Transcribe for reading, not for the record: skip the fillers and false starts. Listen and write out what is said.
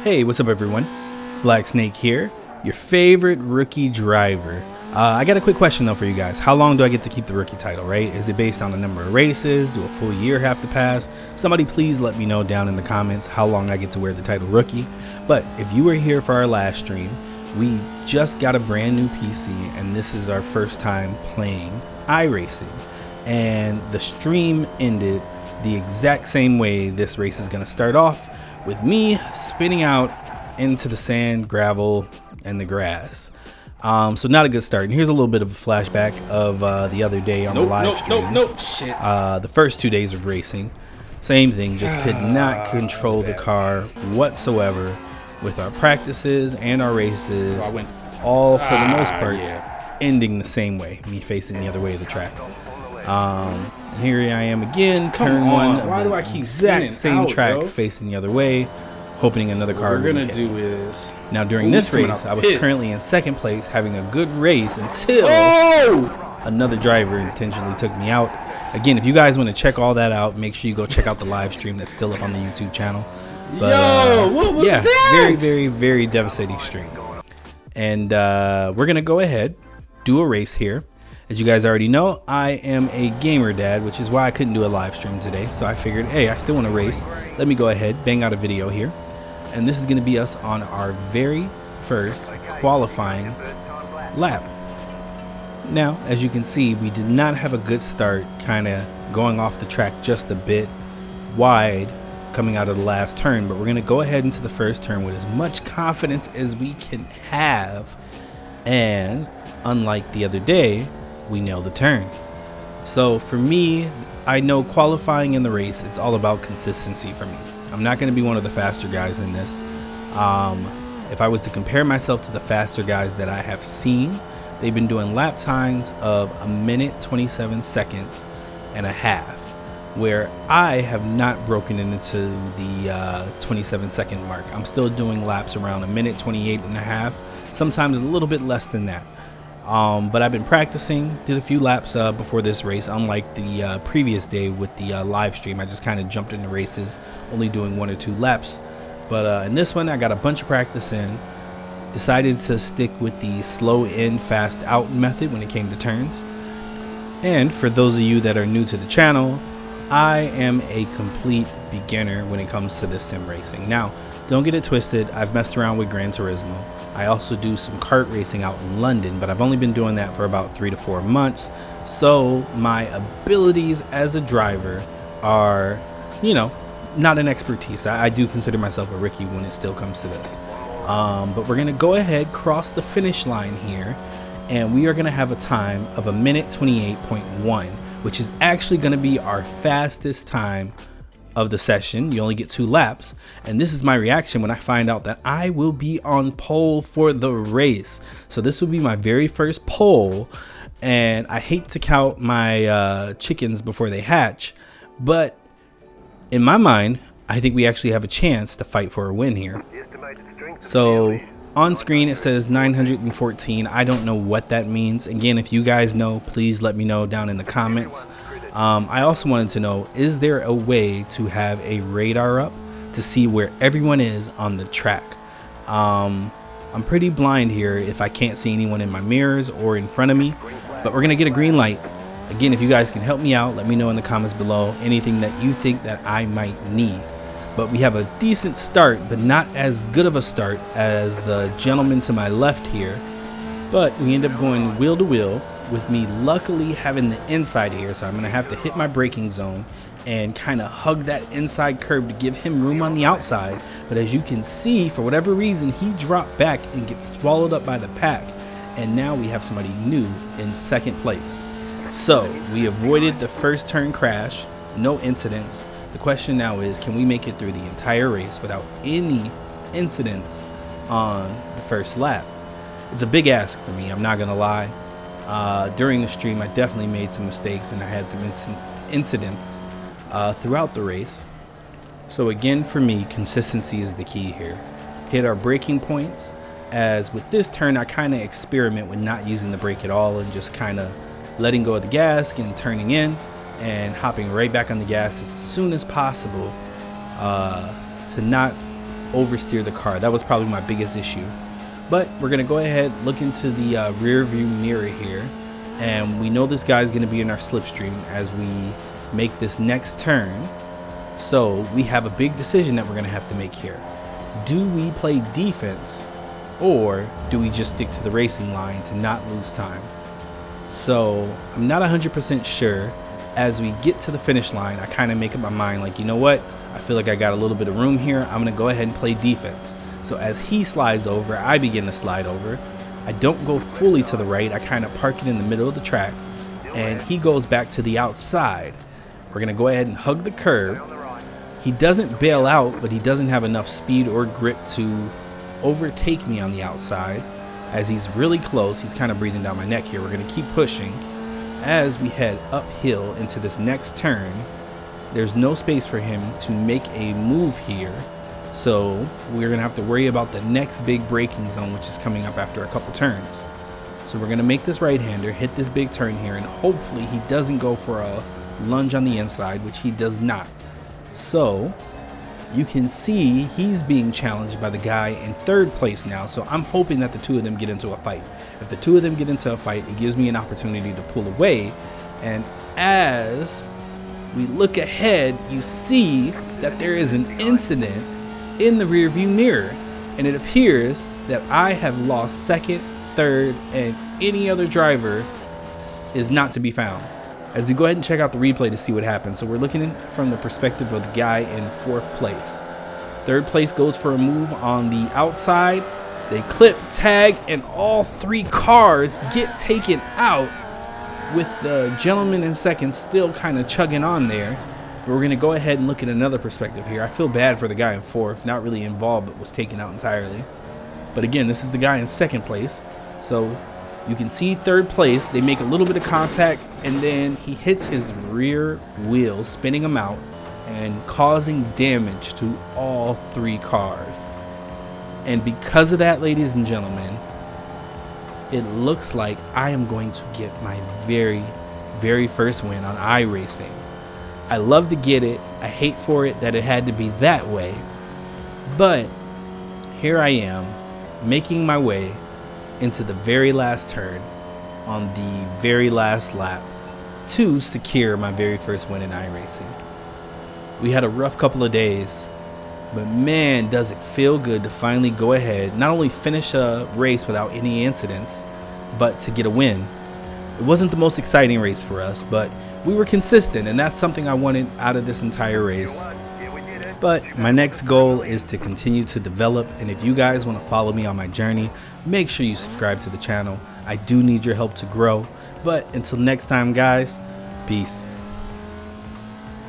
Hey, what's up everyone? Black Snake here, your favorite rookie driver. I got a quick question though for you guys. How long do I get to keep the rookie title, right? Is it based on the number of races? Do a full year have to pass? Somebody please let me know down in the comments how long I get to wear the title rookie. But if you were here for our last stream, we just got a brand new PC and this is our first time playing iRacing. And the stream ended the exact same way this race is going to start off, with me spinning out into the sand, gravel, and the grass. So not a good start. And here's a little bit of a flashback of the other day on the live stream. Shit. The first 2 days of racing, same thing, just could not control the car whatsoever with our practices and our races, all for the most part ending the same way, me facing the other way of the track. And here I am again, turn one of the exact same track, facing the other way, hoping another car would hit. Now during this race, I was currently in second place, having a good race until another driver intentionally took me out. Again, if you guys want to check all that out, make sure you go check out the live stream that's still up on the YouTube channel. But, what was yeah, that? very devastating stream. And we're gonna go ahead, do a race here. As you guys already know, I am a gamer dad, which is why I couldn't do a live stream today. So I figured, hey, I still want to race. Let me go ahead, bang out a video here. And this is going to be us on our very first qualifying lap. Now, as you can see, we did not have a good start, kind of going off the track just a bit wide coming out of the last turn. But we're going to go ahead into the first turn with as much confidence as we can have. And unlike the other day, we nailed the turn. So for me, I know qualifying in the race, it's all about consistency for me. I'm not going to be one of the faster guys in this. If I was to compare myself to the faster guys that I have seen, they've been doing lap times of 1:27.5 minutes, where I have not broken into the 27-second mark. I'm still doing laps around 1:28.5, sometimes a little bit less than that. But I've been practicing, did a few laps before this race, unlike the previous day with the live stream. I just kind of jumped into races, only doing 1 or 2 laps. But in this one, I got a bunch of practice in, decided to stick with the slow in, fast out method when it came to turns. And for those of you that are new to the channel, I am a complete beginner when it comes to this sim racing. Now, don't get it twisted, I've messed around with Gran Turismo. I also do some kart racing out in London, but I've only been doing that for about 3 to 4 months. So my abilities as a driver are, you know, not an expertise. I do consider myself a rookie when it still comes to this. But we're gonna go ahead, cross the finish line here, and we are gonna have a time of 1:28.1, which is actually gonna be our fastest time of the session. You only get 2 laps, and this is my reaction when I find out that I will be on pole for the race. So this will be my very first pole, and I hate to count my chickens before they hatch, but in my mind I think we actually have a chance to fight for a win here. So on screen it says 914. I don't know what that means. Again, if you guys know, please let me know down in the comments. I also wanted to know, is there a way to have a radar up to see where everyone is on the track? I'm pretty blind here if I can't see anyone in my mirrors or in front of me, but we're gonna get a green light. Again, if you guys can help me out, let me know in the comments below anything that you think that I might need. But we have a decent start, but not as good of a start as the gentleman to my left here. But we end up going wheel to wheel, with me luckily having the inside here, so I'm gonna have to hit my braking zone and kind of hug that inside curb to give him room on the outside. But as you can see, for whatever reason, he dropped back and gets swallowed up by the pack, and now we have somebody new in second place. So we avoided the first turn crash, no incidents. The question now is, can we make it through the entire race without any incidents on the first lap? It's a big ask for me, I'm not gonna lie. During the stream I definitely made some mistakes and I had some incidents throughout the race. So again, for me, consistency is the key here. Hit our braking points, as with this turn I kind of experiment with not using the brake at all and just kind of letting go of the gas and turning in and hopping right back on the gas as soon as possible to not oversteer the car. That was probably my biggest issue. But we're going to go ahead, look into the rear view mirror here. And we know this guy's going to be in our slipstream as we make this next turn. So we have a big decision that we're going to have to make here. Do we play defense, or do we just stick to the racing line to not lose time? So I'm not 100% sure. As we get to the finish line, I kind of make up my mind, like, you know what? I feel like I got a little bit of room here. I'm going to go ahead and play defense. So as he slides over, I begin to slide over. I don't go fully to the right. I kind of park it in the middle of the track, and he goes back to the outside. We're going to go ahead and hug the curb. He doesn't bail out, but he doesn't have enough speed or grip to overtake me on the outside. As he's really close, he's kind of breathing down my neck here. We're going to keep pushing. As we head uphill into this next turn, there's no space for him to make a move here. So we're going to have to worry about the next big braking zone, which is coming up after a couple turns. So we're going to make this right-hander hit this big turn here, and hopefully he doesn't go for a lunge on the inside, which he does not. So you can see he's being challenged by the guy in third place now. So I'm hoping that the two of them get into a fight. If the two of them get into a fight, it gives me an opportunity to pull away. And as we look ahead, you see that there is an incident in the rear view mirror, and it appears that I have lost second, third, and any other driver is not to be found. As we go ahead and check out the replay to see what happens. So we're looking from the perspective of the guy in fourth place. Third place goes for a move on the outside. They clip, tag, and all three cars get taken out, with the gentleman in second still kind of chugging on there. But we're going to go ahead and look at another perspective here. I feel bad for the guy in fourth, not really involved, but was taken out entirely. But again, this is the guy in second place. So you can see third place, they make a little bit of contact, and then he hits his rear wheel, spinning him out and causing damage to all three cars. And because of that, ladies and gentlemen, it looks like I am going to get my very, very first win on iRacing. I love to get it. I hate for it that it had to be that way. But here I am, making my way into the very last turn on the very last lap to secure my very first win in iRacing. We had a rough couple of days, but man, does it feel good to finally go ahead, not only finish a race without any incidents, but to get a win. It wasn't the most exciting race for us, but we were consistent, and that's something I wanted out of this entire race. But my next goal is to continue to develop, and if you guys want to follow me on my journey, make sure you subscribe to the channel. I do need your help to grow. But until next time, guys, peace.